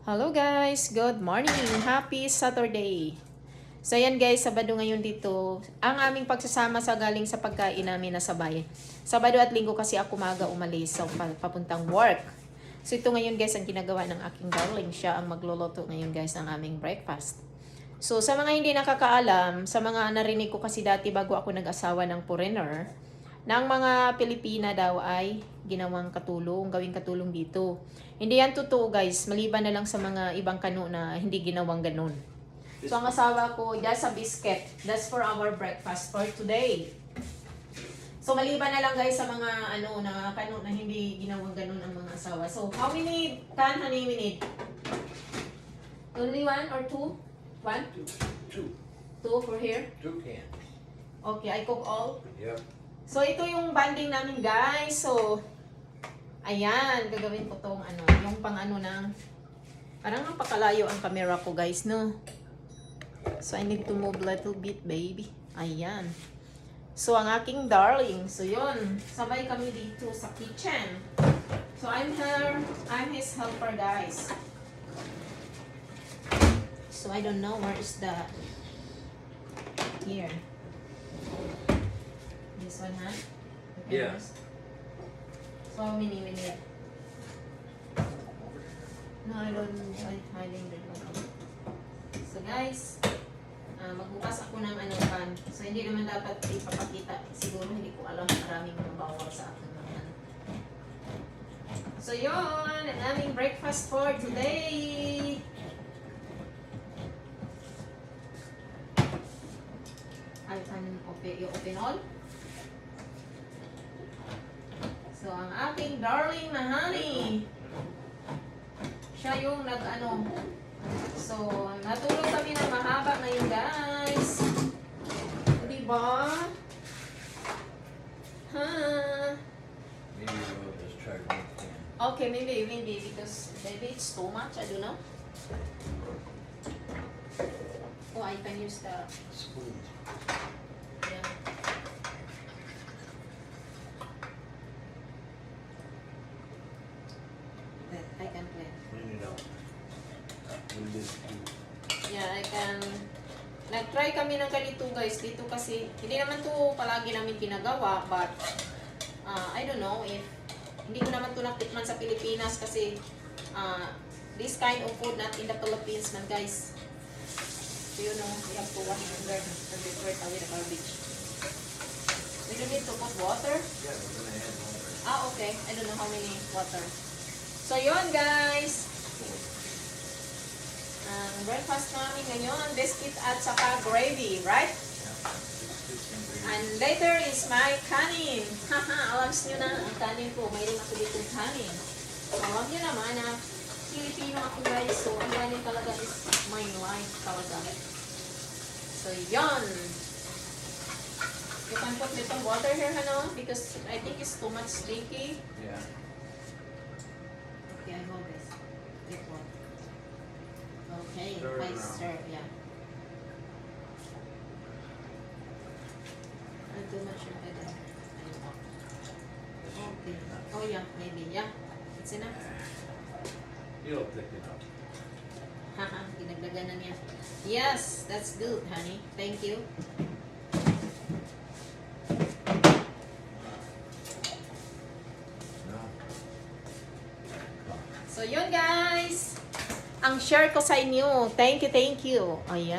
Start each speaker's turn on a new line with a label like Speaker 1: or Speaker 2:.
Speaker 1: Hello guys! Good morning! Happy Saturday! So yan guys, Sabado ngayon dito. Ang aming pagsasama sa galing sa pagkain namin na sabay. Sabado at Linggo kasi ako maga umalis sa papuntang work. So ito ngayon guys ang ginagawa ng aking darling. Siya ang magluluto ngayon guys ng aming breakfast. So sa mga hindi nakakaalam, sa mga narinig ko kasi dati bago ako nag-asawa ng foreigner, na ang mga Pilipina daw ay ginawang katulong, gawing katulong dito. Hindi yan totoo guys, maliban na lang sa mga ibang kano na hindi ginawang ganun. So ang asawa ko, that's a biscuit. That's for our breakfast for today. So maliban na lang guys sa mga na kano na hindi ginawang ganun ang mga asawa. So how many can honey we need? Only one or two? One?
Speaker 2: Two.
Speaker 1: Two for here?
Speaker 2: 2 cans.
Speaker 1: Okay, I cook all.
Speaker 2: Yep.
Speaker 1: So, ito yung banding namin, guys. So, ayan. Gagawin ko tong yung pang ng... Parang napakalayo ang camera ko, guys, no? So, I need to move little bit, baby. Ayan. So, ang aking darling. So, yun. Sabay kami dito sa kitchen. So, I'm his helper, guys. So, I don't know where is the... Here. This one, huh? Okay,
Speaker 2: Yeah.
Speaker 1: So how many we need? No, I don't. I'm hiding the one. So guys, magbukas ako ng pan. So hindi naman dapat ipapakita. Siguro hindi ko alam maraming bawal sa akin naman. So yun, ang aming breakfast for today. I can open all. So, ang aking darling na honey, siya yung So, natulog kami ng mahaba ngayon, guys. Diba? Ha?
Speaker 2: Maybe we'll just try 1 can.
Speaker 1: Okay, maybe, because maybe it's too much, I don't know. Oh, I can use the...
Speaker 2: Spoon.
Speaker 1: Yeah. I can play.
Speaker 2: Clean it out. We'll just do.
Speaker 1: Yeah, I can... Nag-try kami ng ganito guys. Dito kasi, hindi naman to palagi namin ginagawa. But, I don't know if... Hindi ko naman to natikman sa Pilipinas kasi this kind of food not in the Philippines man guys. So you know, we have to wash under and throw it away the garbage. We don't need to put water.
Speaker 2: Yeah, we're gonna add water.
Speaker 1: Okay. I don't know how many water. So, yun guys. Ang breakfast namin ngayon, biscuit at saka gravy, right?
Speaker 2: Yeah. Biscuits and gravy.
Speaker 1: And later is my kanin. Haha, alam nyo na ang kanin ko. Mayroon ako ditong kanin. Alam nyo naman na Filipino ako guys. So, ang kanin talaga is my life talaga. So, yun. You can put little water here, because I think it's too much sticky.
Speaker 2: Yeah.
Speaker 1: Okay, I hold this. This one. Okay,
Speaker 2: Stir it
Speaker 1: I
Speaker 2: around.
Speaker 1: stir, yeah. Too much of it. Okay. Oh yeah, maybe, yeah. It's enough.
Speaker 2: It'll thicken up.
Speaker 1: Haha, ginagdagan na niya. Yes, that's good, honey. Thank you.
Speaker 2: No.
Speaker 1: So, yun guys. Ang share ko sa inyo. Thank you, thank you. Ayan.